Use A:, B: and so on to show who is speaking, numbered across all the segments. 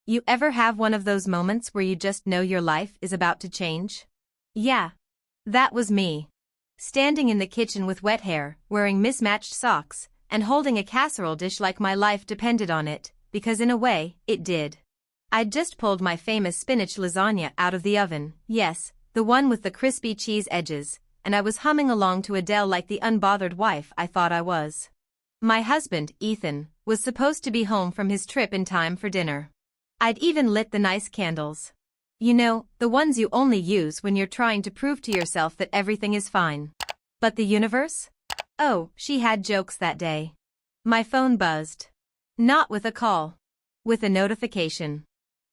A: You ever have one of those moments where you just know your life is about to change? Yeah. That was me. Standing in the kitchen with wet hair, wearing mismatched socks, and holding a casserole dish like my life depended on it, because in a way, it did. I'd just pulled my famous spinach lasagna out of the oven, yes, the one with the crispy cheese edges, and I was humming along to Adele like the unbothered wife I thought I was. My husband, Ethan, was supposed to be home from his trip in time for dinner. I'd even lit the nice candles. You know, the ones you only use when you're trying to prove to yourself that everything is fine. But the universe? Oh, she had jokes that day. My phone buzzed. Not with a call. With a notification.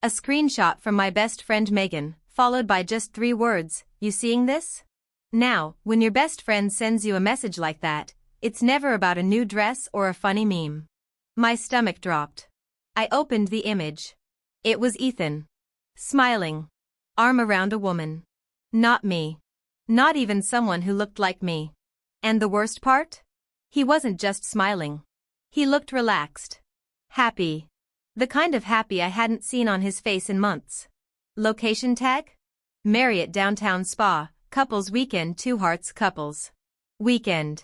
A: A screenshot from my best friend Megan, followed by just 3 words, "You seeing this?" Now, when your best friend sends you a message like that, it's never about a new dress or a funny meme. My stomach dropped. I opened the image. It was Ethan. Smiling. Arm around a woman. Not me. Not even someone who looked like me. And the worst part? He wasn't just smiling. He looked relaxed. Happy. The kind of happy I hadn't seen on his face in months. Location tag? Marriott Downtown Spa, couples weekend 2 hearts couples. Weekend.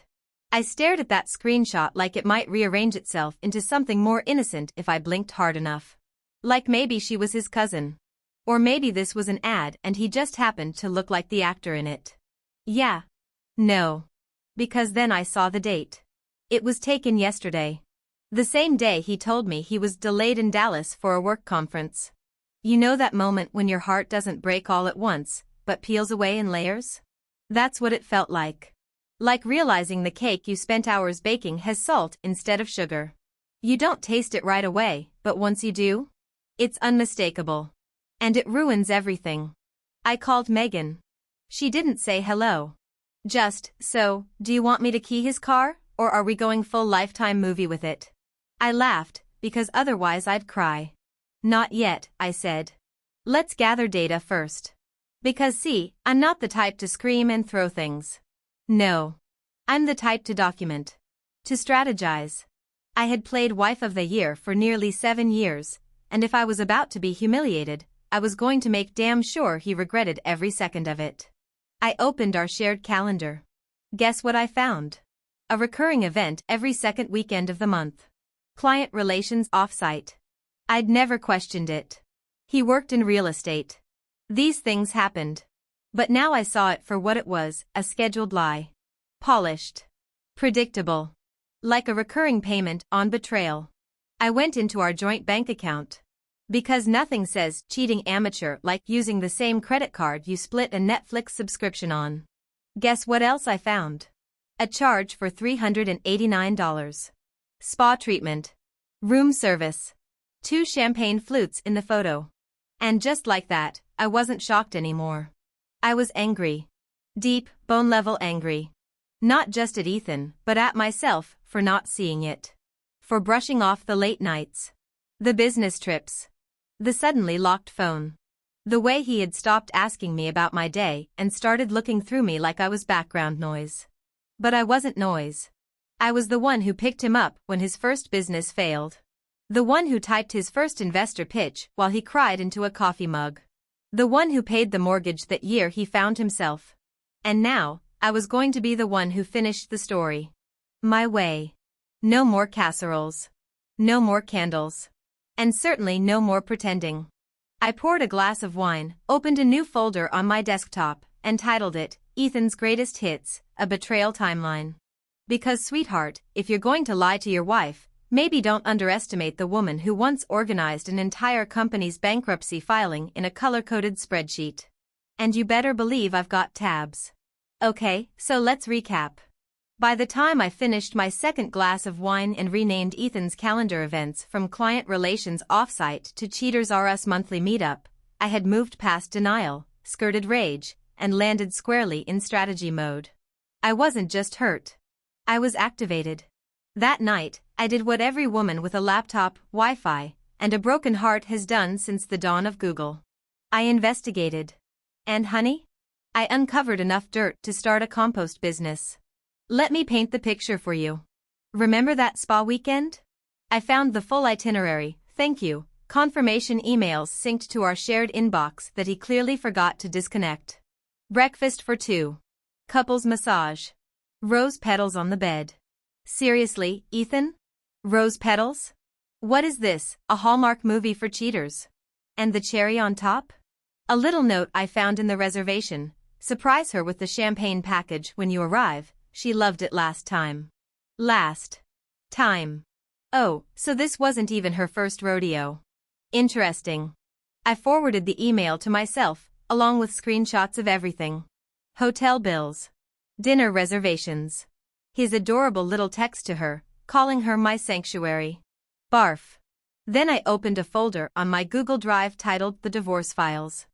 A: I stared at that screenshot like it might rearrange itself into something more innocent if I blinked hard enough. Like maybe she was his cousin. Or maybe this was an ad and he just happened to look like the actor in it. Yeah. No. Because then I saw the date. It was taken yesterday. The same day he told me he was delayed in Dallas for a work conference. You know that moment when your heart doesn't break all at once, but peels away in layers? That's what it felt like. Like realizing the cake you spent hours baking has salt instead of sugar. You don't taste it right away, but once you do, it's unmistakable. And it ruins everything. I called Megan. She didn't say hello. Just, "So, do you want me to key his car, or are we going full Lifetime movie with it?" I laughed, because otherwise I'd cry. "Not yet," I said. "Let's gather data first. Because see, I'm not the type to scream and throw things. No. I'm the type to document. To strategize. I had played Wife of the Year for nearly 7 years, and if I was about to be humiliated, I was going to make damn sure he regretted every second of it. I opened our shared calendar. Guess what I found? A recurring event every second weekend of the month. Client relations offsite. I'd never questioned it. He worked in real estate. These things happened. But now I saw it for what it was, a scheduled lie. Polished. Predictable. Like a recurring payment on betrayal. I went into our joint bank account. Because nothing says cheating amateur like using the same credit card you split a Netflix subscription on. Guess what else I found? A charge for $389. Spa treatment. Room service. 2 champagne flutes in the photo. And just like that, I wasn't shocked anymore. I was angry. Deep, bone-level angry. Not just at Ethan, but at myself for not seeing it. For brushing off the late nights. The business trips. The suddenly locked phone. The way he had stopped asking me about my day and started looking through me like I was background noise. But I wasn't noise. I was the one who picked him up when his first business failed. The one who typed his first investor pitch while he cried into a coffee mug. The one who paid the mortgage that year he found himself. And now, I was going to be the one who finished the story. My way. No more casseroles. No more candles. And certainly no more pretending. I poured a glass of wine, opened a new folder on my desktop, and titled it, Ethan's Greatest Hits, A Betrayal Timeline. Because sweetheart, if you're going to lie to your wife, maybe don't underestimate the woman who once organized an entire company's bankruptcy filing in a color-coded spreadsheet. And you better believe I've got tabs. Okay, so let's recap. By the time I finished my second glass of wine and renamed Ethan's calendar events from Client Relations Offsite to Cheaters R Us Monthly Meetup, I had moved past denial, skirted rage, and landed squarely in strategy mode. I wasn't just hurt. I was activated. That night, I did what every woman with a laptop, Wi-Fi, and a broken heart has done since the dawn of Google. I investigated. And honey? I uncovered enough dirt to start a compost business. Let me paint the picture for you. Remember that spa weekend? I found the full itinerary, thank you, Confirmation emails synced to our shared inbox that he clearly forgot to disconnect. Breakfast for two. Couples massage. Rose petals on the bed. Seriously, Ethan? Rose petals? What is this, a Hallmark movie for cheaters? And the cherry on top? A little note I found in the reservation. Surprise her with the champagne package when you arrive. She loved it last time. Last time. Oh, so this wasn't even her first rodeo. Interesting. I forwarded the email to myself, along with screenshots of everything. Hotel bills. Dinner reservations. His adorable little text to her, calling her my sanctuary. Barf. Then I opened a folder on my Google Drive titled The Divorce Files.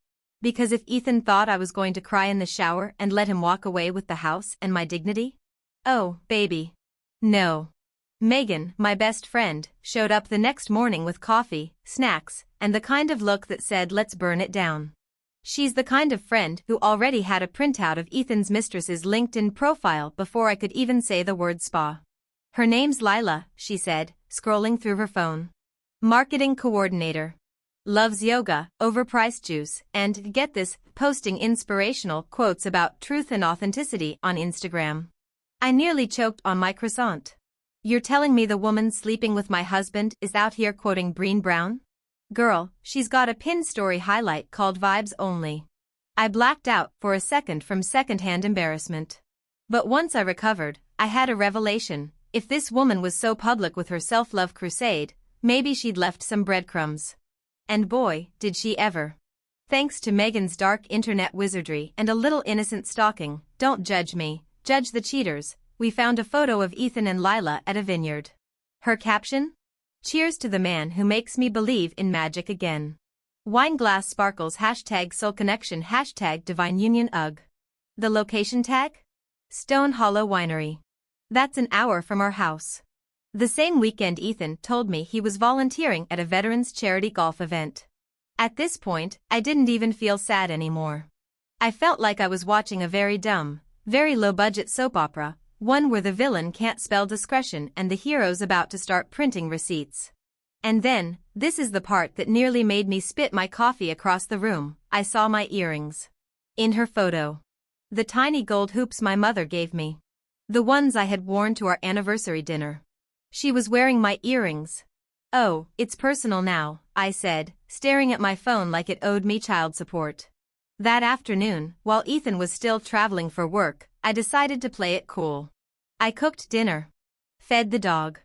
A: Because if Ethan thought I was going to cry in the shower and let him walk away with the house and my dignity? Oh, baby. No. Megan, my best friend, showed up the next morning with coffee, snacks, and the kind of look that said let's burn it down. She's the kind of friend who already had a printout of Ethan's mistress's LinkedIn profile before I could even say the word spa. Her name's Lila, she said, scrolling through her phone. Marketing coordinator. Loves yoga, overpriced juice, and, get this, posting inspirational quotes about truth and authenticity on Instagram. I nearly choked on my croissant. You're telling me the woman sleeping with my husband is out here quoting Brené Brown? Girl, she's got a pin story highlight called Vibes Only. I blacked out for a second from secondhand embarrassment. But once I recovered, I had a revelation. If this woman was so public with her self-love crusade, maybe she'd left some breadcrumbs. And boy, did she ever. Thanks to Megan's dark internet wizardry and a little innocent stalking, don't judge me, judge the cheaters, we found a photo of Ethan and Lila at a vineyard. Her caption? Cheers to the man who makes me believe in magic again. Wine glass sparkles #soul connection #divine union ugh. The location tag? Stone Hollow Winery. That's an hour from our house. The same weekend Ethan told me he was volunteering at a veterans charity golf event. At this point, I didn't even feel sad anymore. I felt like I was watching a very dumb, very low-budget soap opera, one where the villain can't spell discretion and the hero's about to start printing receipts. And then, this is the part that nearly made me spit my coffee across the room, I saw my earrings. In her photo. The tiny gold hoops my mother gave me. The ones I had worn to our anniversary dinner. She was wearing my earrings. Oh, it's personal now, I said, staring at my phone like it owed me child support. That afternoon, while Ethan was still traveling for work, I decided to play it cool. I cooked dinner. Fed the dog.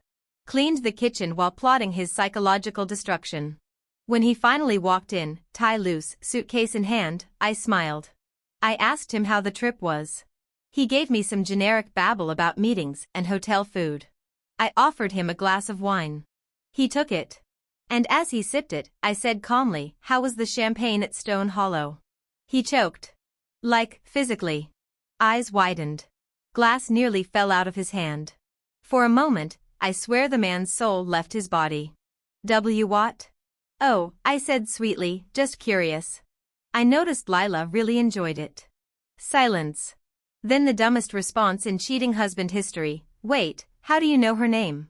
A: Cleaned the kitchen while plotting his psychological destruction. When he finally walked in, tie loose, suitcase in hand, I smiled. I asked him how the trip was. He gave me some generic babble about meetings and hotel food. I offered him a glass of wine. He took it. And as he sipped it, I said calmly, how was the champagne at Stone Hollow? He choked. Like, physically. Eyes widened. Glass nearly fell out of his hand. For a moment, I swear the man's soul left his body. What? Oh, I said sweetly, just curious. I noticed Lila really enjoyed it. Silence. Then the dumbest response in cheating husband history, wait, how do you know her name?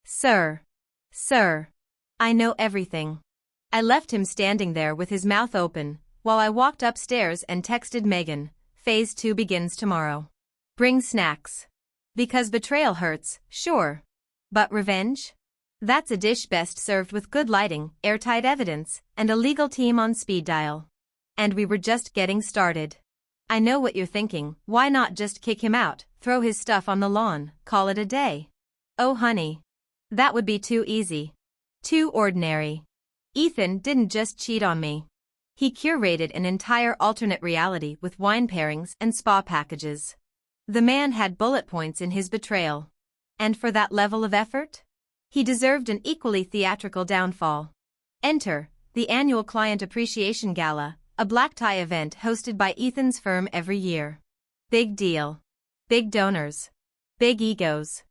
A: Sir. I know everything. I left him standing there with his mouth open, while I walked upstairs and texted Megan, Phase 2 begins tomorrow. Bring snacks. Because betrayal hurts, sure. But revenge? That's a dish best served with good lighting, airtight evidence, and a legal team on speed dial. And we were just getting started. I know what you're thinking, why not just kick him out, throw his stuff on the lawn, call it a day? Oh honey. That would be too easy. Too ordinary. Ethan didn't just cheat on me. He curated an entire alternate reality with wine pairings and spa packages. The man had bullet points in his betrayal. And for that level of effort? He deserved an equally theatrical downfall. Enter, the annual Client Appreciation Gala, a black tie event hosted by Ethan's firm every year. Big deal. Big donors. Big egos.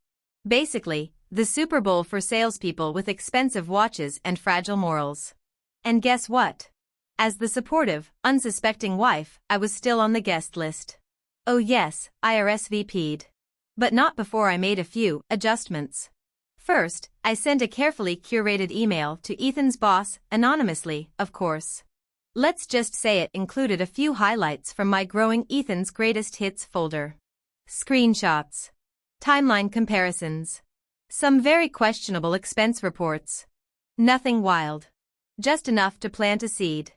A: Basically, the Super Bowl for salespeople with expensive watches and fragile morals. And guess what? As the supportive, unsuspecting wife, I was still on the guest list. Oh yes, I RSVP'd. But not before I made a few adjustments. First, I sent a carefully curated email to Ethan's boss, anonymously, of course. Let's just say it included a few highlights from my growing Ethan's greatest hits folder. Screenshots. Timeline comparisons. Some very questionable expense reports. Nothing wild. Just enough to plant a seed.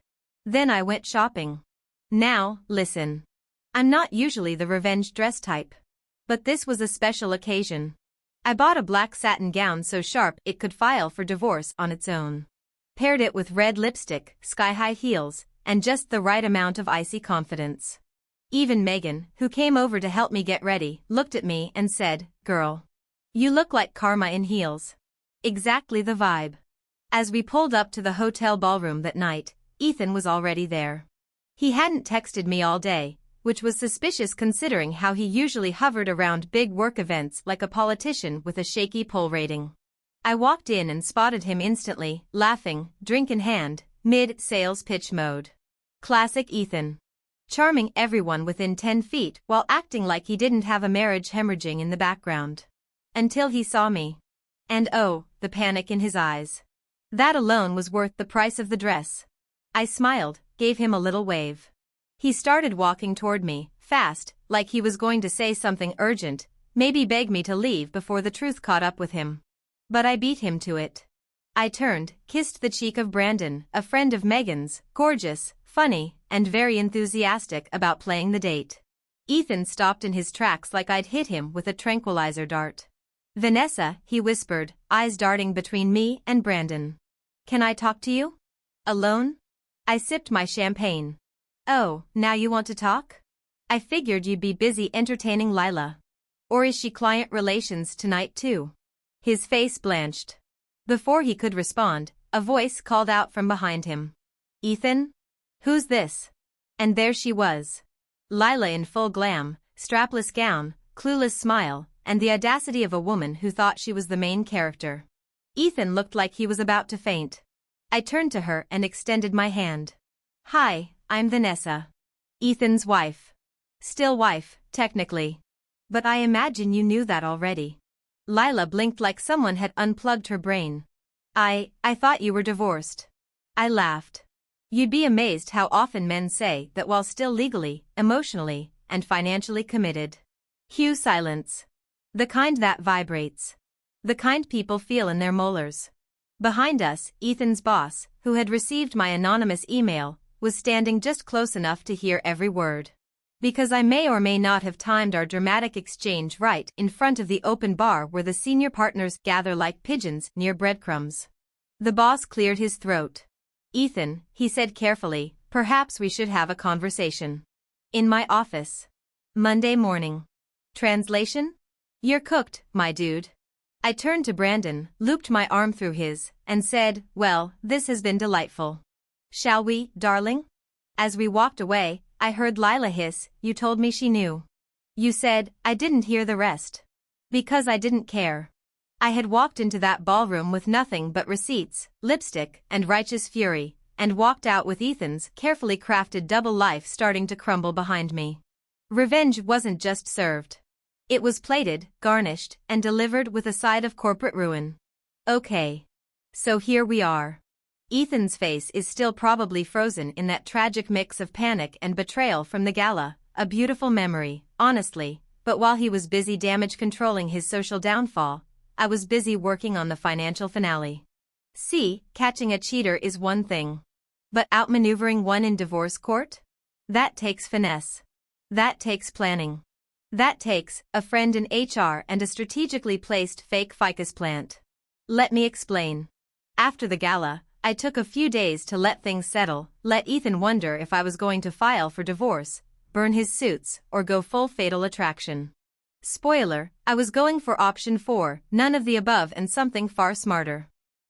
A: Then I went shopping. Now, listen. I'm not usually the revenge dress type. But this was a special occasion. I bought a black satin gown so sharp it could file for divorce on its own. Paired it with red lipstick, sky-high heels, and just the right amount of icy confidence. Even Megan, who came over to help me get ready, looked at me and said, "Girl, you look like karma in heels." Exactly the vibe. As we pulled up to the hotel ballroom that night, Ethan was already there. He hadn't texted me all day, which was suspicious considering how he usually hovered around big work events like a politician with a shaky poll rating. I walked in and spotted him instantly, laughing, drink in hand, mid-sales pitch mode. Classic Ethan. Charming everyone within 10 feet while acting like he didn't have a marriage hemorrhaging in the background. Until he saw me. And oh, the panic in his eyes. That alone was worth the price of the dress. I smiled, gave him a little wave. He started walking toward me, fast, like he was going to say something urgent, maybe beg me to leave before the truth caught up with him. But I beat him to it. I turned, kissed the cheek of Brandon, a friend of Megan's, gorgeous, funny, and very enthusiastic about playing the date. Ethan stopped in his tracks like I'd hit him with a tranquilizer dart. "Vanessa," he whispered, eyes darting between me and Brandon. "Can I talk to you? Alone?" I sipped my champagne. "Oh, now you want to talk? I figured you'd be busy entertaining Lila. Or is she client relations tonight too?" His face blanched. Before he could respond, a voice called out from behind him. "Ethan? Who's this?" And there she was. Lila in full glam, strapless gown, clueless smile, and the audacity of a woman who thought she was the main character. Ethan looked like he was about to faint. I turned to her and extended my hand. "Hi, I'm Vanessa. Ethan's wife. Still wife, technically. But I imagine you knew that already." Lila blinked like someone had unplugged her brain. I thought you were divorced." I laughed. "You'd be amazed how often men say that while still legally, emotionally, and financially committed." Cue silence. The kind that vibrates. The kind people feel in their molars. Behind us, Ethan's boss, who had received my anonymous email, was standing just close enough to hear every word. Because I may or may not have timed our dramatic exchange right in front of the open bar where the senior partners gather like pigeons near breadcrumbs. The boss cleared his throat. "Ethan," he said carefully, "perhaps we should have a conversation. In my office. Monday morning." Translation? "You're cooked, my dude." I turned to Brandon, looped my arm through his, and said, "Well, this has been delightful. Shall we, darling?" As we walked away, I heard Lila hiss, "You told me she knew." "You said," I didn't hear the rest. Because I didn't care. I had walked into that ballroom with nothing but receipts, lipstick, and righteous fury, and walked out with Ethan's carefully crafted double life starting to crumble behind me. Revenge wasn't just served. It was plated, garnished, and delivered with a side of corporate ruin. Okay. So here we are. Ethan's face is still probably frozen in that tragic mix of panic and betrayal from the gala, a beautiful memory, honestly, but while he was busy damage controlling his social downfall, I was busy working on the financial finale. See, catching a cheater is one thing. But outmaneuvering one in divorce court? That takes finesse. That takes planning. That takes a friend in HR and a strategically placed fake ficus plant. Let me explain. After the gala, I took a few days to let things settle, let Ethan wonder if I was going to file for divorce, burn his suits, or go full Fatal Attraction. Spoiler, I was going for option 4, none of the above and something far smarter.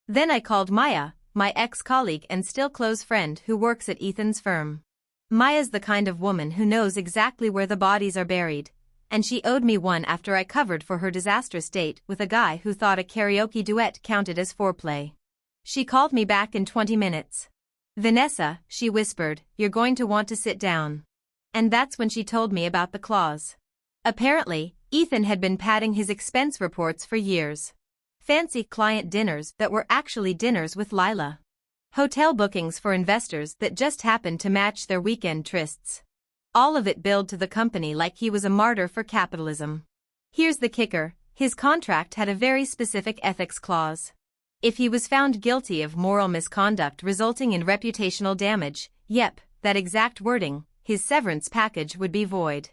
A: Then I called Maya, my ex-colleague and still close friend who works at Ethan's firm. Maya's the kind of woman who knows exactly where the bodies are buried, and she owed me one after I covered for her disastrous date with a guy who thought a karaoke duet counted as foreplay. She called me back in 20 minutes. "Vanessa," she whispered, "you're going to want to sit down." And that's when she told me about the clause. Apparently, Ethan had been padding his expense reports for years. Fancy client dinners that were actually dinners with Lila. Hotel bookings for investors that just happened to match their weekend trysts. All of it billed to the company like he was a martyr for capitalism. Here's the kicker, his contract had a very specific ethics clause. If he was found guilty of moral misconduct resulting in reputational damage, yep, that exact wording, his severance package would be void.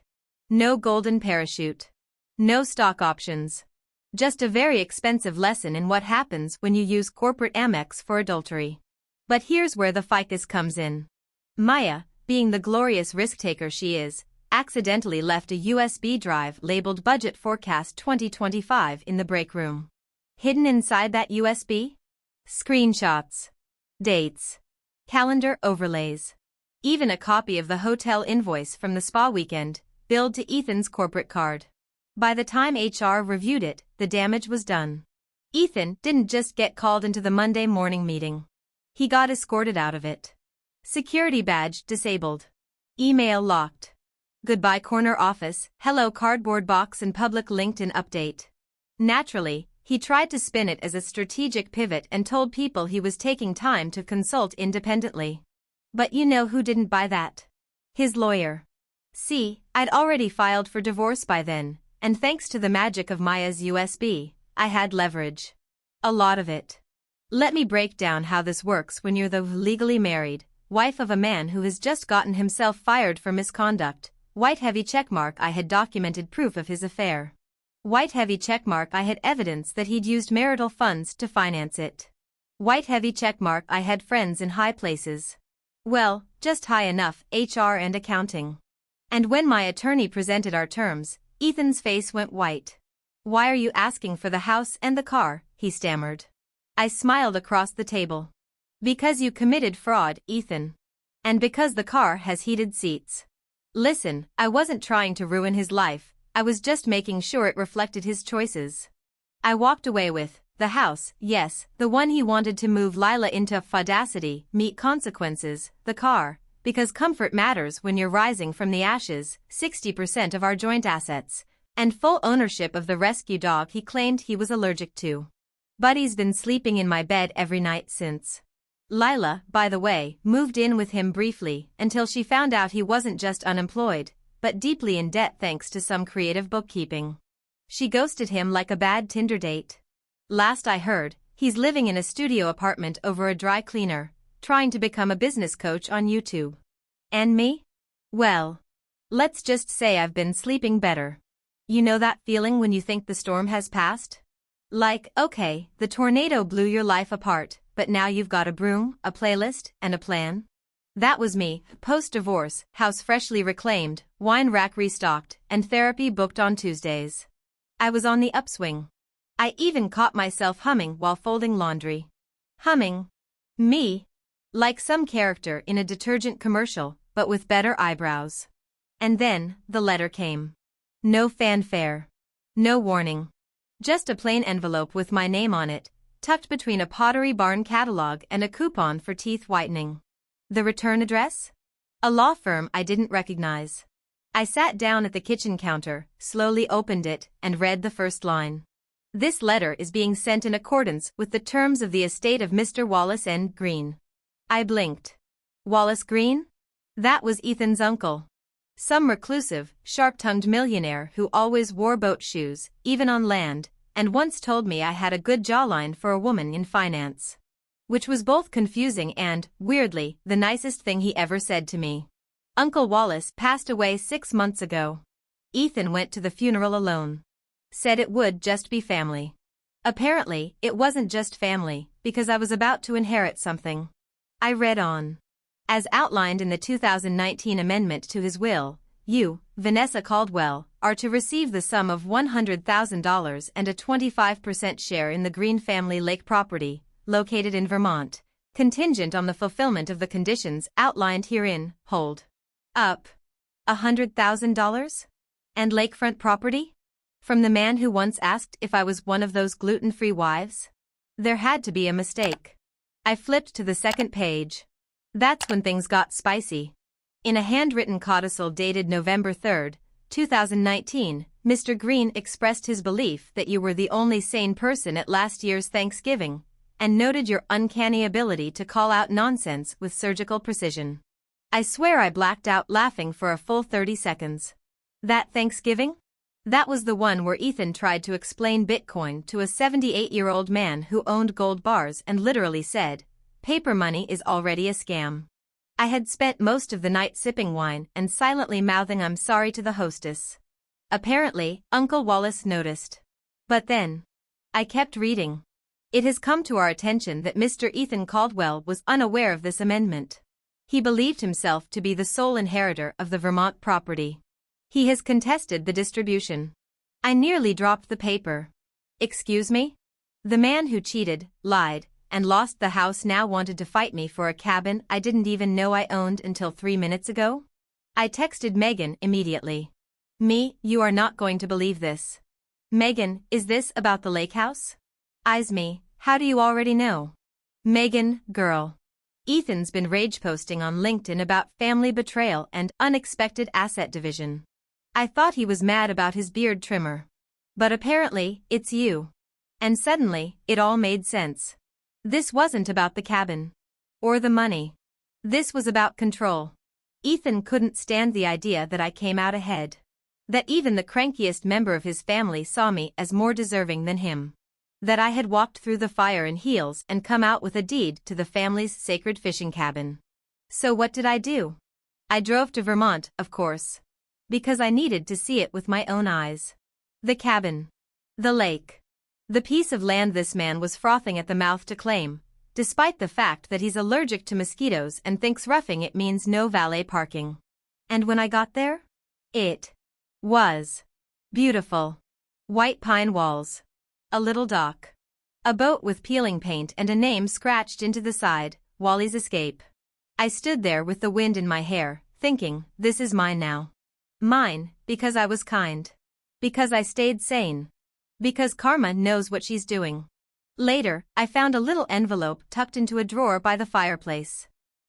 A: No golden parachute. No stock options. Just a very expensive lesson in what happens when you use corporate Amex for adultery. But here's where the ficus comes in. Maya, being the glorious risk-taker she is, accidentally left a USB drive labeled Budget Forecast 2025 in the break room. Hidden inside that USB? Screenshots. Dates. Calendar overlays. Even a copy of the hotel invoice from the spa weekend, billed to Ethan's corporate card. By the time HR reviewed it, the damage was done. Ethan didn't just get called into the Monday morning meeting. He got escorted out of it. Security badge disabled. Email locked. Goodbye corner office, hello cardboard box and public LinkedIn update. Naturally, he tried to spin it as a strategic pivot and told people he was taking time to consult independently. But you know who didn't buy that? His lawyer. See, I'd already filed for divorce by then, and thanks to the magic of Maya's USB, I had leverage. A lot of it. Let me break down how this works when you're the legally married wife of a man who has just gotten himself fired for misconduct. White heavy checkmark, I had documented proof of his affair. White heavy checkmark, I had evidence that he'd used marital funds to finance it. White heavy checkmark, I had friends in high places. Well, just high enough, HR and accounting. And when my attorney presented our terms, Ethan's face went white. Why are you asking for the house and the car? He stammered. I smiled across the table. Because you committed fraud, Ethan. And because the car has heated seats. Listen, I wasn't trying to ruin his life, I was just making sure it reflected his choices. I walked away with the house, yes, the one he wanted to move Lila into, Faudacity, meet consequences, the car, because comfort matters when you're rising from the ashes, 60% of our joint assets, and full ownership of the rescue dog he claimed he was allergic to. Buddy's been sleeping in my bed every night since. Lila, by the way, moved in with him briefly until she found out he wasn't just unemployed, but deeply in debt thanks to some creative bookkeeping. She ghosted him like a bad Tinder date. Last I heard, he's living in a studio apartment over a dry cleaner, trying to become a business coach on YouTube. And me? Well, let's just say I've been sleeping better. You know that feeling when you think the storm has passed? Like, okay, the tornado blew your life apart, but now you've got a broom, a playlist, and a plan? That was me, post-divorce, house freshly reclaimed, wine rack restocked, and therapy booked on Tuesdays. I was on the upswing. I even caught myself humming while folding laundry. Humming. Me. Like some character in a detergent commercial, but with better eyebrows. And then, the letter came. No fanfare. No warning. Just a plain envelope with my name on it, tucked between a Pottery Barn catalog and a coupon for teeth whitening. The return address? A law firm I didn't recognize. I sat down at the kitchen counter, slowly opened it, and read the first line. This letter is being sent in accordance with the terms of the estate of Mr. Wallace N. Green. I blinked. Wallace Green? That was Ethan's uncle. Some reclusive, sharp-tongued millionaire who always wore boat shoes, even on land, and once told me I had a good jawline for a woman in finance. Which was both confusing and, weirdly, the nicest thing he ever said to me. Uncle Wallace passed away 6 months ago. Ethan went to the funeral alone. Said it would just be family. Apparently, it wasn't just family, because I was about to inherit something. I read on. As outlined in the 2019 amendment to his will, you, Vanessa Caldwell, are to receive the sum of $100,000 and a 25% share in the Green family lake property, located in Vermont, contingent on the fulfillment of the conditions outlined herein. Hold up. $100,000? And lakefront property? From the man who once asked if I was one of those gluten-free wives? There had to be a mistake. I flipped to the second page. That's when things got spicy. In a handwritten codicil dated November 3, 2019, Mr. Green expressed his belief that you were the only sane person at last year's Thanksgiving, and noted your uncanny ability to call out nonsense with surgical precision. I swear I blacked out laughing for a full 30 seconds. That Thanksgiving? That was the one where Ethan tried to explain Bitcoin to a 78-year-old man who owned gold bars and literally said, "Paper money is already a scam." I had spent most of the night sipping wine and silently mouthing "I'm sorry" to the hostess. Apparently, Uncle Wallace noticed. But then, I kept reading. It has come to our attention that Mr. Ethan Caldwell was unaware of this amendment. He believed himself to be the sole inheritor of the Vermont property. He has contested the distribution. I nearly dropped the paper. Excuse me? The man who cheated, lied, and lost the house now wanted to fight me for a cabin I didn't even know I owned until 3 minutes ago? I texted Megan immediately. You are not going to believe this. Megan, is this about the lake house? Me, how do you already know? Megan, girl. Ethan's been rage posting on LinkedIn about family betrayal and unexpected asset division. I thought he was mad about his beard trimmer. But apparently, it's you. And suddenly, it all made sense. This wasn't about the cabin. Or the money. This was about control. Ethan couldn't stand the idea that I came out ahead. That even the crankiest member of his family saw me as more deserving than him. That I had walked through the fire in heels and come out with a deed to the family's sacred fishing cabin. So what did I do? I drove to Vermont, of course. Because I needed to see it with my own eyes. The cabin. The lake. The piece of land this man was frothing at the mouth to claim, despite the fact that he's allergic to mosquitoes and thinks roughing it means no valet parking. And when I got there? It was beautiful. White pine walls. A little dock. A boat with peeling paint and a name scratched into the side, Wally's Escape. I stood there with the wind in my hair, thinking, this is mine now. Mine, because I was kind. Because I stayed sane. Because karma knows what she's doing. Later, I found a little envelope tucked into a drawer by the fireplace.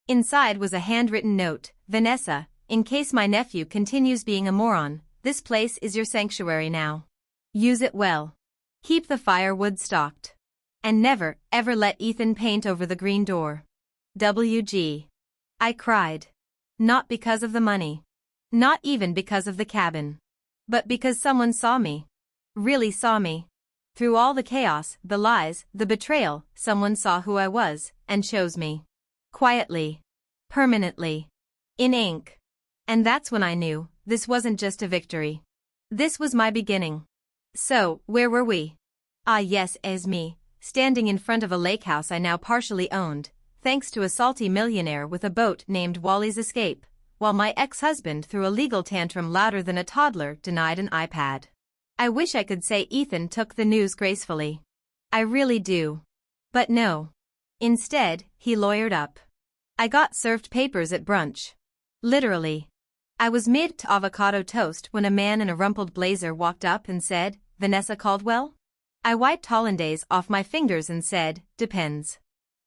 A: Inside was a handwritten note, "Vanessa, in case my nephew continues being a moron, this place is your sanctuary now. Use it well. Keep the firewood stocked. And never, ever let Ethan paint over the green door. WG." I cried. Not because of the money. Not even because of the cabin. But because someone saw me. Really saw me. Through all the chaos, the lies, the betrayal, someone saw who I was, and chose me. Quietly. Permanently. In ink. And that's when I knew, this wasn't just a victory. This was my beginning. So, where were we? Yes, me, standing in front of a lake house I now partially owned, thanks to a salty millionaire with a boat named Wally's Escape, while my ex-husband threw a legal tantrum louder than a toddler denied an iPad. I wish I could say Ethan took the news gracefully. I really do. But no. Instead, he lawyered up. I got served papers at brunch. Literally. I was mid to avocado toast when a man in a rumpled blazer walked up and said, "Vanessa Caldwell?" I wiped hollandaise off my fingers and said, "Depends.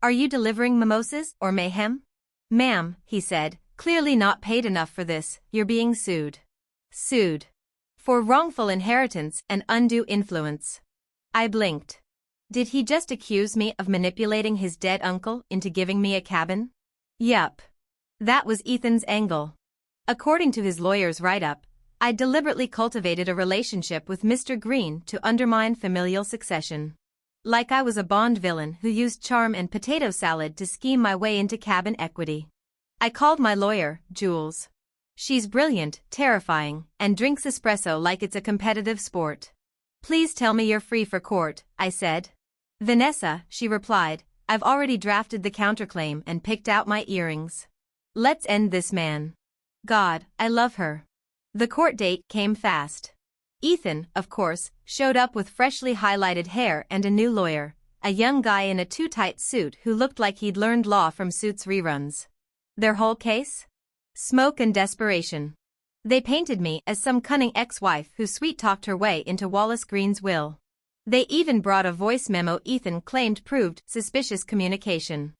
A: Are you delivering mimosas or mayhem?" "Ma'am," he said, "clearly not paid enough for this, you're being sued." Sued. For wrongful inheritance and undue influence. I blinked. Did he just accuse me of manipulating his dead uncle into giving me a cabin? Yup. That was Ethan's angle. According to his lawyer's write-up, I deliberately cultivated a relationship with Mr. Green to undermine familial succession. Like I was a Bond villain who used charm and potato salad to scheme my way into cabin equity. I called my lawyer, Jules. She's brilliant, terrifying, and drinks espresso like it's a competitive sport. "Please tell me you're free for court," I said. "Vanessa," she replied, "I've already drafted the counterclaim and picked out my earrings. Let's end this man. God, I love her." The court date came fast. Ethan, of course, showed up with freshly highlighted hair and a new lawyer, a young guy in a too-tight suit who looked like he'd learned law from Suits reruns. Their whole case? Smoke and desperation. They painted me as some cunning ex-wife who sweet-talked her way into Wallace Green's will. They even brought a voice memo Ethan claimed proved suspicious communication.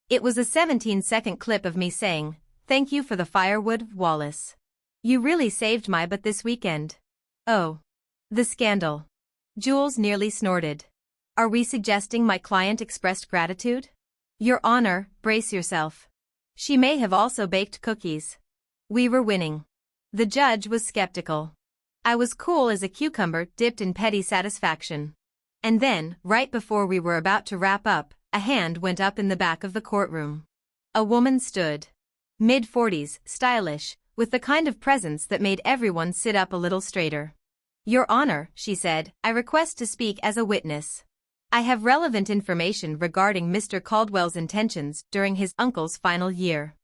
A: It was a 17-second clip of me saying, "Thank you for the firewood, Wallace. You really saved my butt this weekend." Oh. The scandal. Jules nearly snorted. Are we suggesting my client expressed gratitude? Your Honor, brace yourself. She may have also baked cookies. We were winning. The judge was skeptical. I was cool as a cucumber dipped in petty satisfaction. And then, right before we were about to wrap up, a hand went up in the back of the courtroom. A woman stood. Mid-40s, stylish, with the kind of presence that made everyone sit up a little straighter. Your Honor, she said, I request to speak as a witness. I have relevant information regarding Mr. Caldwell's intentions during his uncle's final year.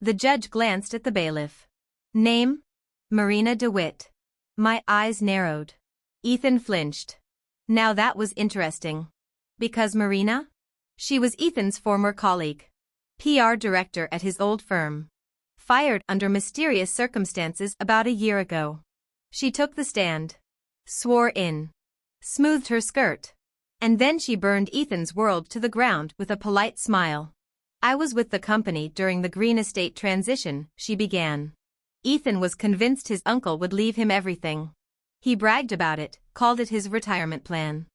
A: The judge glanced at the bailiff. Name? Marina DeWitt. My eyes narrowed. Ethan flinched. Now that was interesting. Because Marina? She was Ethan's former colleague. PR director at his old firm. Fired under mysterious circumstances about a year ago. She took the stand. Swore in. Smoothed her skirt. And then she burned Ethan's world to the ground with a polite smile. I was with the company during the Green Estate transition, she began. Ethan was convinced his uncle would leave him everything. He bragged about it, called it his retirement plan.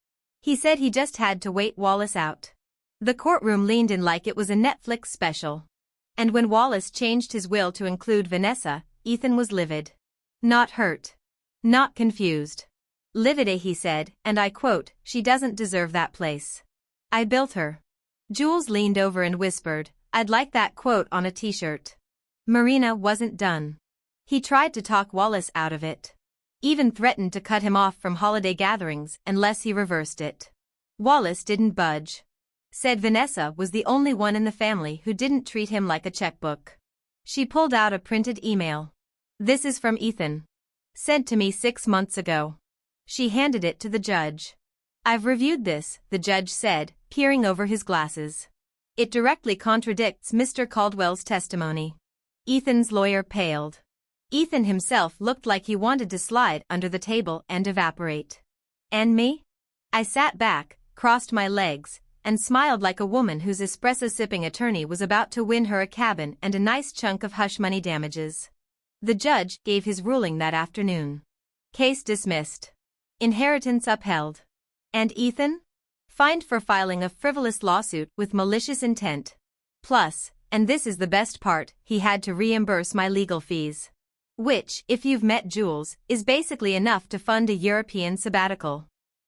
A: He said he just had to wait Wallace out. The courtroom leaned in like it was a Netflix special. And when Wallace changed his will to include Vanessa, Ethan was livid. Not hurt. Not confused. Livid, he said, and I quote, she doesn't deserve that place. I built her. Jules leaned over and whispered, I'd like that quote on a t-shirt. Marina wasn't done. He tried to talk Wallace out of it. Even threatened to cut him off from holiday gatherings unless he reversed it. Wallace didn't budge. Said Vanessa was the only one in the family who didn't treat him like a checkbook. She pulled out a printed email. This is from Ethan. Sent to me 6 months ago. She handed it to the judge. I've reviewed this, the judge said, peering over his glasses. It directly contradicts Mr. Caldwell's testimony. Ethan's lawyer paled. Ethan himself looked like he wanted to slide under the table and evaporate. And me? I sat back, crossed my legs, and smiled like a woman whose espresso-sipping attorney was about to win her a cabin and a nice chunk of hush money damages. The judge gave his ruling that afternoon. Case dismissed. Inheritance upheld. And Ethan? Fined for filing a frivolous lawsuit with malicious intent. Plus, and this is the best part, he had to reimburse my legal fees. Which, if you've met Jules, is basically enough to fund a European sabbatical.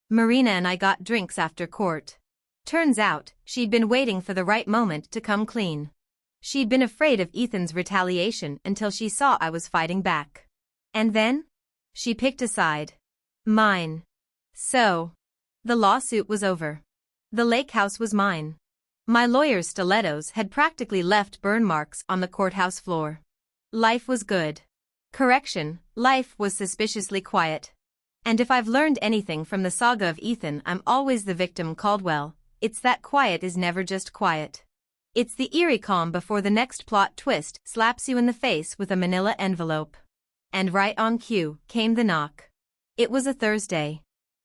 A: Marina and I got drinks after court. Turns out, she'd been waiting for the right moment to come clean. She'd been afraid of Ethan's retaliation until she saw I was fighting back. And then? She picked a side. Mine. So. The lawsuit was over. The lake house was mine. My lawyer's stilettos had practically left burn marks on the courthouse floor. Life was good. Correction, life was suspiciously quiet. And if I've learned anything from the saga of Ethan, I'm always the victim. Caldwell. It's that quiet is never just quiet. It's the eerie calm before the next plot twist slaps you in the face with a manila envelope. And right on cue came the knock. It was a Thursday.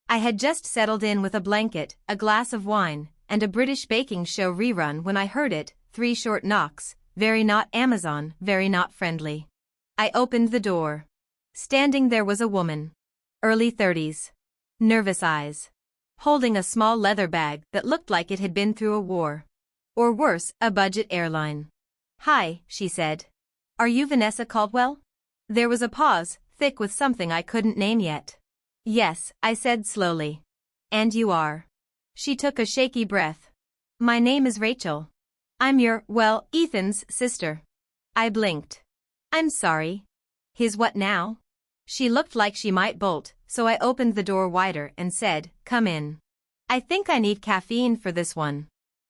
A: I had just settled in with a blanket, a glass of wine, and a British baking show rerun when I heard it, 3 short knocks, very not Amazon, very not friendly. I opened the door. Standing there was a woman. Early 30s. Nervous eyes. Holding a small leather bag that looked like it had been through a war. Or worse, a budget airline. Hi, she said. Are you Vanessa Caldwell? There was a pause, thick with something I couldn't name yet. Yes, I said slowly. And you are? She took a shaky breath. My name is Rachel. I'm Ethan's sister. I blinked. I'm sorry. His what now? She looked like she might bolt, so I opened the door wider and said, come in. I think I need caffeine for this one.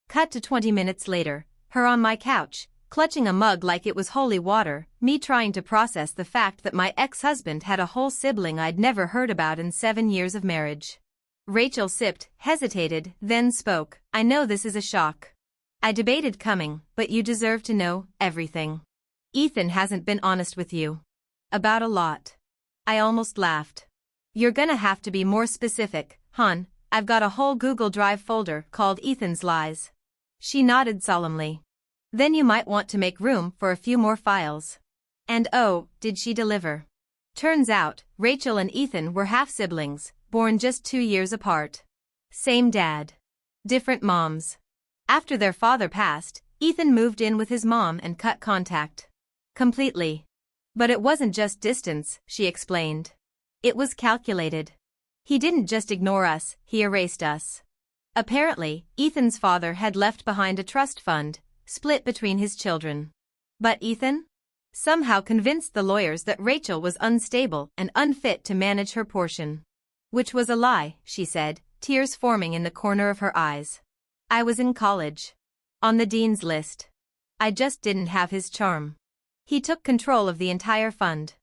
A: Cut to 20 minutes later, her on my couch, clutching a mug like it was holy water, me trying to process the fact that my ex-husband had a whole sibling I'd never heard about in 7 years of marriage. Rachel sipped, hesitated, then spoke. I know this is a shock. I debated coming, but you deserve to know everything. Ethan hasn't been honest with you. About a lot. I almost laughed. You're gonna have to be more specific, hon. I've got a whole Google Drive folder called Ethan's Lies. She nodded solemnly. Then you might want to make room for a few more files. And oh, did she deliver? Turns out, Rachel and Ethan were half-siblings, born just 2 years apart. Same dad. Different moms. After their father passed, Ethan moved in with his mom and cut contact. Completely. But it wasn't just distance, she explained. It was calculated. He didn't just ignore us, he erased us. Apparently, Ethan's father had left behind a trust fund, split between his children. But Ethan? Somehow convinced the lawyers that Rachel was unstable and unfit to manage her portion. Which was a lie, she said, tears forming in the corner of her eyes. I was in college. On the dean's list. I just didn't have his charm. He took control of the entire fund.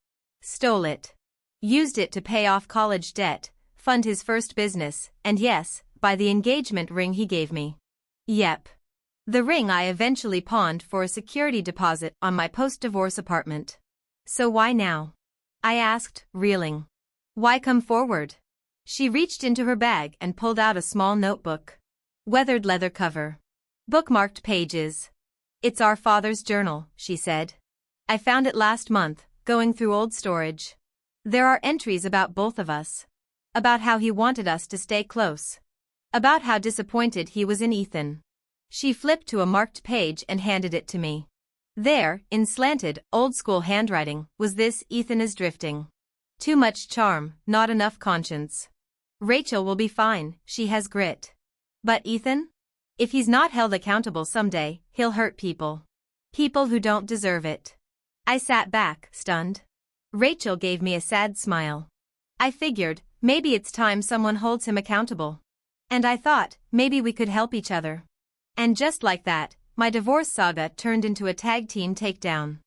A: Stole it. Used it to pay off college debt, fund his first business, and yes, buy the engagement ring he gave me. Yep. The ring I eventually pawned for a security deposit on my post-divorce apartment. So why now? I asked, reeling. Why come forward? She reached into her bag and pulled out a small notebook. Weathered leather cover. Bookmarked pages. It's our father's journal, she said. I found it last month, going through old storage. There are entries about both of us. About how he wanted us to stay close. About how disappointed he was in Ethan. She flipped to a marked page and handed it to me. There, in slanted, old-school handwriting, was this: Ethan is drifting. Too much charm, not enough conscience. Rachel will be fine, she has grit. But Ethan? If he's not held accountable someday, he'll hurt people. People who don't deserve it. I sat back, stunned. Rachel gave me a sad smile. I figured, maybe it's time someone holds him accountable. And I thought, maybe we could help each other. And just like that, my divorce saga turned into a tag team takedown.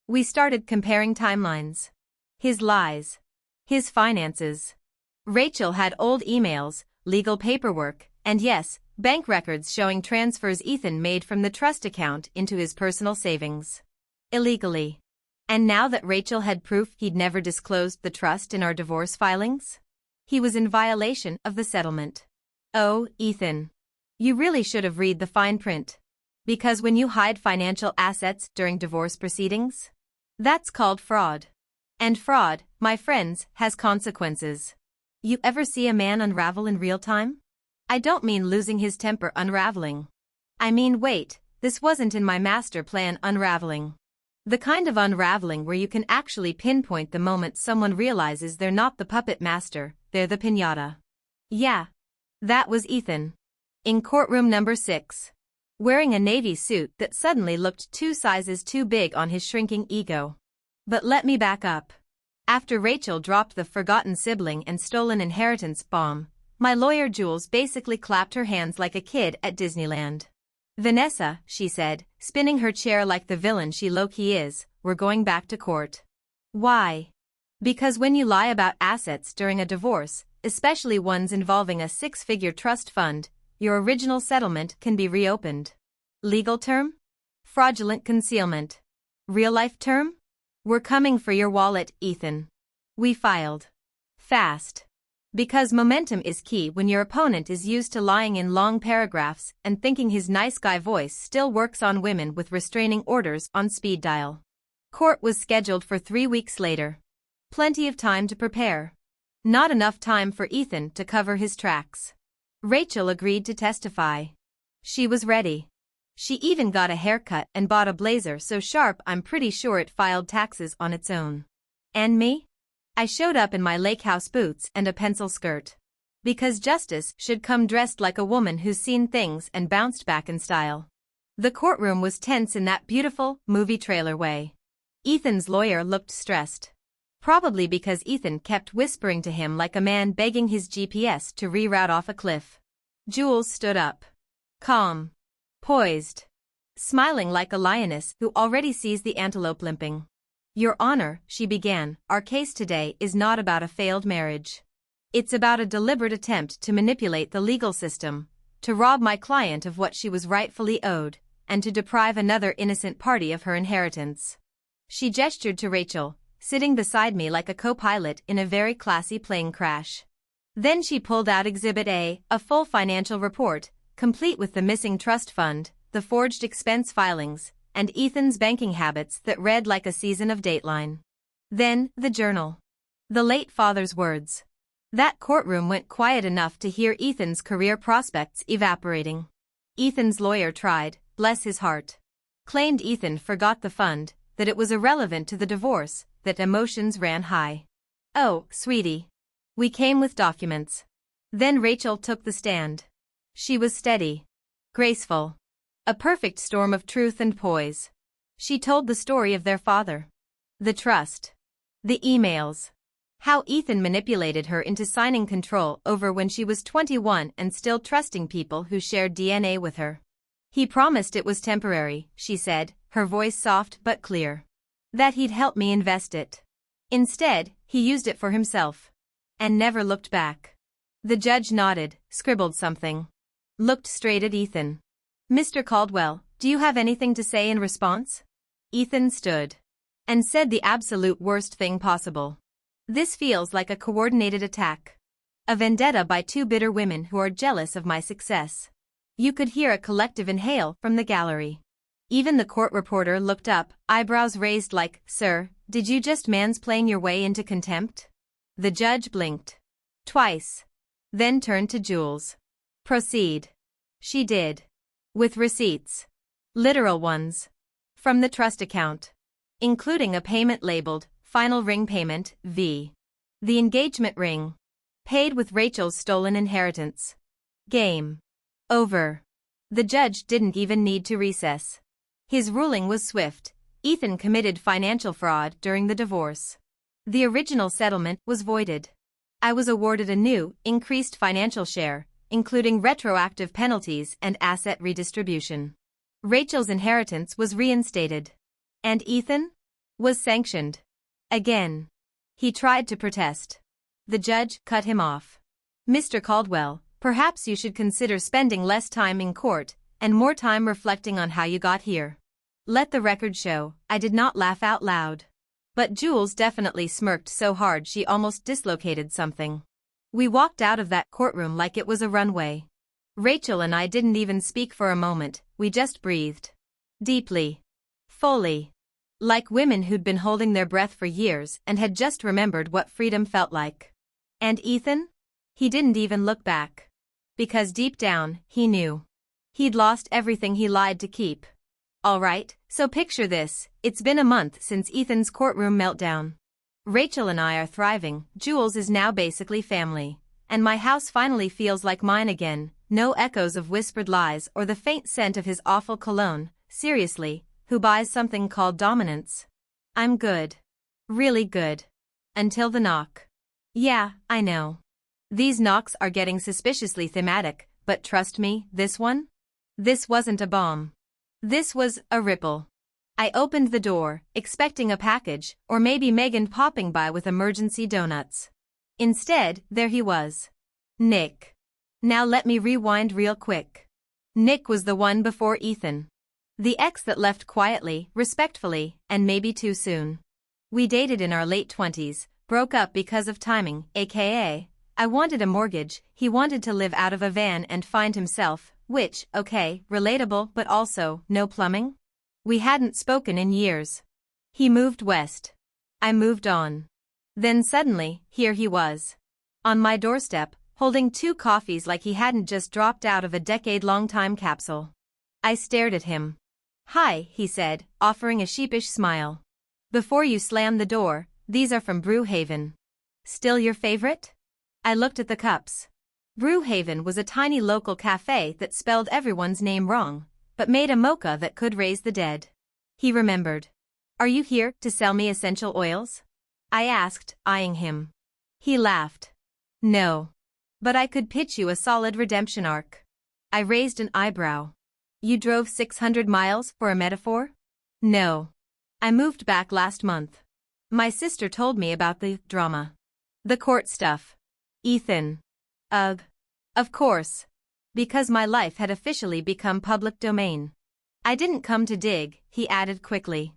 A: We started comparing timelines. His lies. His finances. Rachel had old emails, legal paperwork, and yes, bank records showing transfers Ethan made from the trust account into his personal savings. Illegally. And now that Rachel had proof he'd never disclosed the trust in our divorce filings? He was in violation of the settlement. Oh, Ethan. You really should have read the fine print. Because when you hide financial assets during divorce proceedings, that's called fraud. And fraud, my friends, has consequences. You ever see a man unravel in real time? I don't mean losing his temper unraveling. I mean wait, this wasn't in my master plan unraveling. The kind of unraveling where you can actually pinpoint the moment someone realizes they're not the puppet master, they're the piñata. Yeah. That was Ethan. In courtroom number 6. Wearing a navy suit that suddenly looked 2 sizes too big on his shrinking ego. But let me back up. After Rachel dropped the forgotten sibling and stolen inheritance bomb, my lawyer Jules basically clapped her hands like a kid at Disneyland. Vanessa, she said, spinning her chair like the villain she low-key is, we're going back to court. Why? Because when you lie about assets during a divorce, especially ones involving a 6-figure trust fund, your original settlement can be reopened. Legal term? Fraudulent concealment. Real-life term? We're coming for your wallet, Ethan. We filed. Fast. Because momentum is key when your opponent is used to lying in long paragraphs and thinking his nice guy voice still works on women with restraining orders on speed dial. Court was scheduled for 3 weeks later. Plenty of time to prepare. Not enough time for Ethan to cover his tracks. Rachel agreed to testify. She was ready. She even got a haircut and bought a blazer so sharp I'm pretty sure it filed taxes on its own. And me? I showed up in my lake house boots and a pencil skirt. Because justice should come dressed like a woman who's seen things and bounced back in style. The courtroom was tense in that beautiful, movie trailer way. Ethan's lawyer looked stressed. Probably because Ethan kept whispering to him like a man begging his GPS to reroute off a cliff. Jules stood up. Calm. Poised. Smiling like a lioness who already sees the antelope limping. Your Honor, she began, our case today is not about a failed marriage. It's about a deliberate attempt to manipulate the legal system, to rob my client of what she was rightfully owed, and to deprive another innocent party of her inheritance. She gestured to Rachel, sitting beside me like a co-pilot in a very classy plane crash. Then she pulled out Exhibit A, a full financial report, complete with the missing trust fund, the forged expense filings, and Ethan's banking habits that read like a season of Dateline. Then, the journal. The late father's words. That courtroom went quiet enough to hear Ethan's career prospects evaporating. Ethan's lawyer tried, bless his heart. Claimed Ethan forgot the fund, that it was irrelevant to the divorce, that emotions ran high. Oh, sweetie. We came with documents. Then Rachel took the stand. She was steady. Graceful. A perfect storm of truth and poise. She told the story of their father. The trust. The emails. How Ethan manipulated her into signing control over when she was 21 and still trusting people who shared DNA with her. He promised it was temporary, she said, her voice soft but clear. That he'd help me invest it. Instead, he used it for himself. And never looked back. The judge nodded, scribbled something. Looked straight at Ethan. Mr. Caldwell, do you have anything to say in response? Ethan stood. And said the absolute worst thing possible. This feels like a coordinated attack. A vendetta by two bitter women who are jealous of my success. You could hear a collective inhale from the gallery. Even the court reporter looked up, eyebrows raised like, Sir, did you just mansplain your way into contempt? The judge blinked. Twice. Then turned to Jules. Proceed. She did. With receipts. Literal ones. From the trust account. Including a payment labeled, Final Ring Payment, V. The engagement ring. Paid with Rachel's stolen inheritance. Game. Over. The judge didn't even need to recess. His ruling was swift. Ethan committed financial fraud during the divorce. The original settlement was voided. I was awarded a new, increased financial share, including retroactive penalties and asset redistribution. Rachel's inheritance was reinstated. And Ethan? Was sanctioned. Again. He tried to protest. The judge cut him off. Mr. Caldwell, perhaps you should consider spending less time in court, and more time reflecting on how you got here. Let the record show, I did not laugh out loud. But Jules definitely smirked so hard she almost dislocated something. We walked out of that courtroom like it was a runway. Rachel and I didn't even speak for a moment, we just breathed. Deeply. Fully. Like women who'd been holding their breath for years and had just remembered what freedom felt like. And Ethan? He didn't even look back. Because deep down, he knew. He'd lost everything he lied to keep. Alright, so picture this, it's been a month since Ethan's courtroom meltdown. Rachel and I are thriving, Jules is now basically family. And my house finally feels like mine again, no echoes of whispered lies or the faint scent of his awful cologne. Seriously, who buys something called dominance? I'm good. Really good. Until the knock. Yeah, I know. These knocks are getting suspiciously thematic, but trust me, this one? This wasn't a bomb. This was a ripple. I opened the door, expecting a package, or maybe Megan popping by with emergency donuts. Instead, there he was. Nick. Now let me rewind real quick. Nick was the one before Ethan. The ex that left quietly, respectfully, and maybe too soon. We dated in our late 20s, broke up because of timing, aka, I wanted a mortgage, he wanted to live out of a van and find himself, which, okay, relatable but also, no plumbing? We hadn't spoken in years. He moved west. I moved on. Then suddenly, here he was. On my doorstep, holding 2 coffees like he hadn't just dropped out of a decade-long time capsule. I stared at him. Hi, he said, offering a sheepish smile. Before you slam the door, these are from Brewhaven. Still your favorite? I looked at the cups. Brewhaven was a tiny local cafe that spelled everyone's name wrong, but made a mocha that could raise the dead. He remembered. Are you here to sell me essential oils? I asked, eyeing him. He laughed. No. But I could pitch you a solid redemption arc. I raised an eyebrow. You drove 600 miles for a metaphor? No. I moved back last month. My sister told me about the drama. The court stuff. Ethan. Ugh. Of course. Because my life had officially become public domain. I didn't come to dig, he added quickly.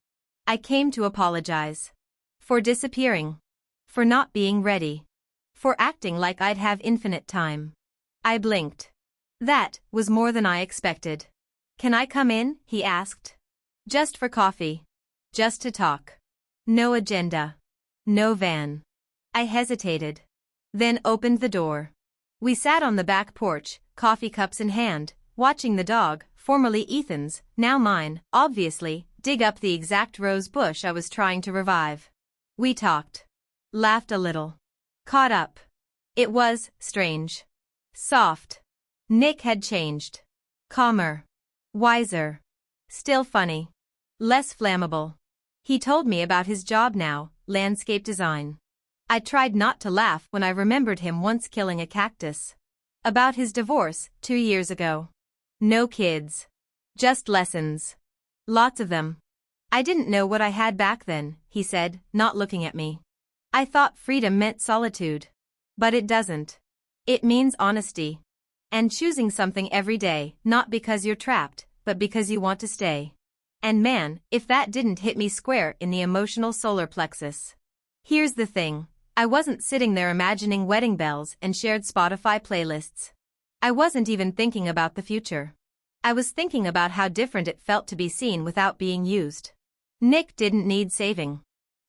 A: I came to apologize. For disappearing. For not being ready. For acting like I'd have infinite time. I blinked. That was more than I expected. Can I come in? He asked. Just for coffee. Just to talk. No agenda. No van. I hesitated. then opened the door. We sat on the back porch, coffee cups in hand, watching the dog, formerly Ethan's, now mine, obviously, dig up the exact rose bush I was trying to revive. We talked. Laughed a little. Caught up. It was strange. Soft. Nick had changed. Calmer. Wiser. Still funny. Less flammable. He told me about his job now, landscape design. I tried not to laugh when I remembered him once killing a cactus. About his divorce, 2 years ago. No kids. Just lessons. Lots of them. I didn't know what I had back then, he said, not looking at me. I thought freedom meant solitude. But it doesn't. It means honesty. And choosing something every day, not because you're trapped, but because you want to stay. And man, if that didn't hit me square in the emotional solar plexus. Here's the thing. I wasn't sitting there imagining wedding bells and shared Spotify playlists. I wasn't even thinking about the future. I was thinking about how different it felt to be seen without being used. Nick didn't need saving.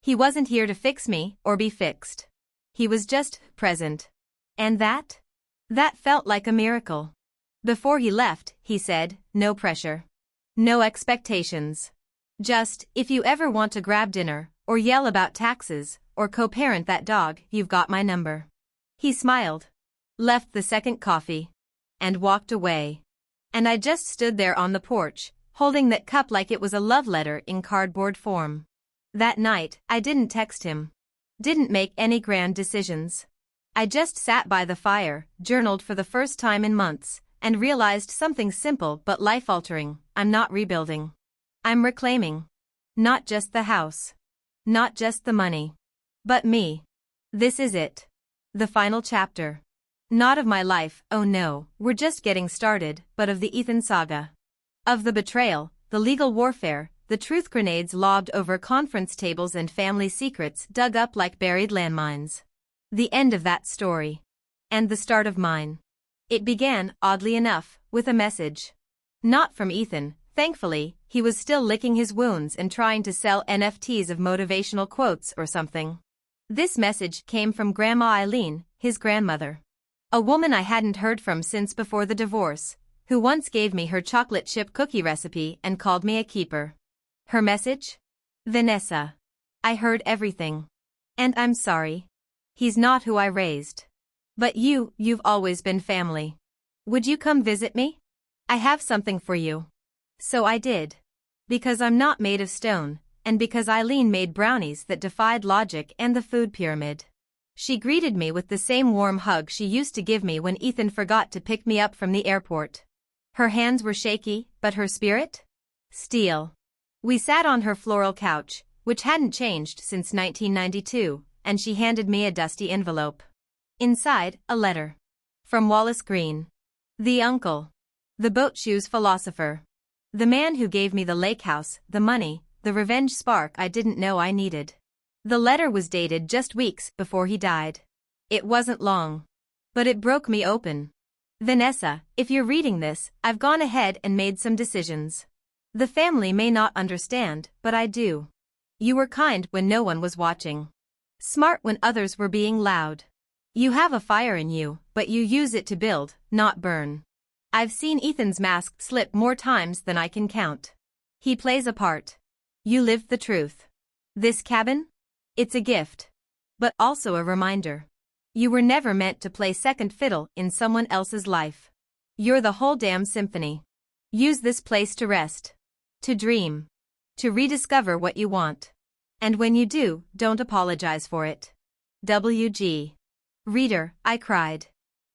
A: He wasn't here to fix me or be fixed. He was just present. And that felt like a miracle. Before he left, he said, no pressure. No expectations. Just, if you ever want to grab dinner, or yell about taxes, or co-parent that dog, you've got my number. He smiled. Left the second coffee. And walked away. And I just stood there on the porch, holding that cup like it was a love letter in cardboard form. That night, I didn't text him. Didn't make any grand decisions. I just sat by the fire, journaled for the first time in months, and realized something simple but life-altering. I'm not rebuilding. I'm reclaiming. Not just the house. Not just the money. But me. This is it. The final chapter. Not of my life, oh no, we're just getting started, but of the Ethan saga. Of the betrayal, the legal warfare, the truth grenades lobbed over conference tables and family secrets dug up like buried landmines. The end of that story. And the start of mine. It began, oddly enough, with a message. Not from Ethan, thankfully, he was still licking his wounds and trying to sell NFTs of motivational quotes or something. This message came from Grandma Eileen, his grandmother. A woman I hadn't heard from since before the divorce, who once gave me her chocolate chip cookie recipe and called me a keeper. Her message? Vanessa. I heard everything. And I'm sorry. He's not who I raised. But you've always been family. Would you come visit me? I have something for you. So I did. Because I'm not made of stone, and because Eileen made brownies that defied logic and the food pyramid. She greeted me with the same warm hug she used to give me when Ethan forgot to pick me up from the airport. Her hands were shaky, but her spirit? Steel. We sat on her floral couch, which hadn't changed since 1992, and she handed me a dusty envelope. Inside, a letter. From Wallace Green. The uncle. The boat shoes philosopher. The man who gave me the lake house, the money, the revenge spark I didn't know I needed. The letter was dated just weeks before he died. It wasn't long. But it broke me open. Vanessa, if you're reading this, I've gone ahead and made some decisions. The family may not understand, but I do. You were kind when no one was watching. Smart when others were being loud. You have a fire in you, but you use it to build, not burn. I've seen Ethan's mask slip more times than I can count. He plays a part. You lived the truth. This cabin? It's a gift. But also a reminder. You were never meant to play second fiddle in someone else's life. You're the whole damn symphony. Use this place to rest. To dream. To rediscover what you want. And when you do, don't apologize for it. W.G. Reader, I cried.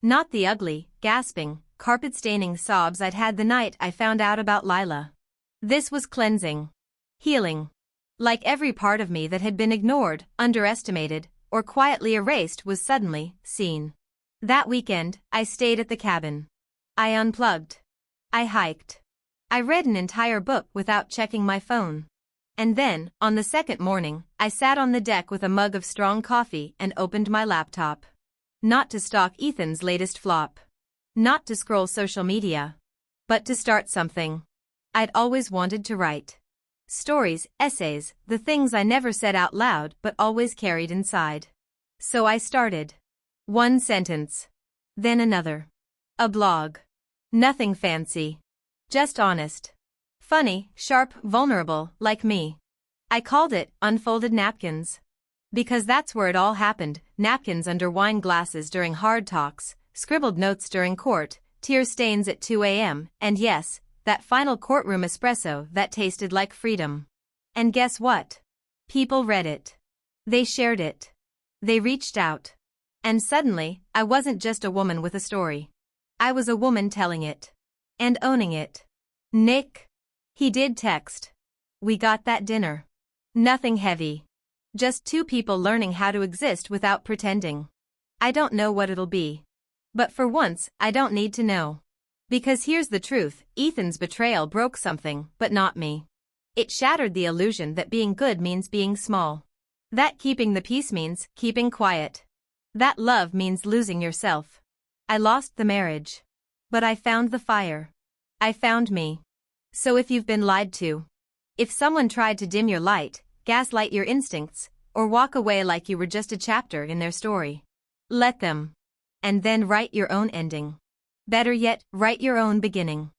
A: Not the ugly, gasping, carpet-staining sobs I'd had the night I found out about Lila. This was cleansing. Healing. Like every part of me that had been ignored, underestimated, or quietly erased was suddenly seen. That weekend, I stayed at the cabin. I unplugged. I hiked. I read an entire book without checking my phone. And then, on the second morning, I sat on the deck with a mug of strong coffee and opened my laptop. Not to stalk Ethan's latest flop. Not to scroll social media. But to start something. I'd always wanted to write. Stories, essays, the things I never said out loud but always carried inside. So I started. One sentence. Then another. A blog. Nothing fancy. Just honest. Funny, sharp, vulnerable, like me. I called it Unfolded Napkins. Because that's where it all happened, napkins under wine glasses during hard talks, scribbled notes during court, tear stains at 2 a.m., and yes, that final courtroom espresso that tasted like freedom. And guess what? People read it. They shared it. They reached out. And suddenly, I wasn't just a woman with a story. I was a woman telling it. And owning it. Nick? He did text. We got that dinner. Nothing heavy. Just two people learning how to exist without pretending. I don't know what it'll be. But for once, I don't need to know. Because here's the truth, Ethan's betrayal broke something, but not me. It shattered the illusion that being good means being small. That keeping the peace means keeping quiet. That love means losing yourself. I lost the marriage. But I found the fire. I found me. So if you've been lied to, if someone tried to dim your light, gaslight your instincts, or walk away like you were just a chapter in their story, let them. And then write your own ending. Better yet, write your own beginning.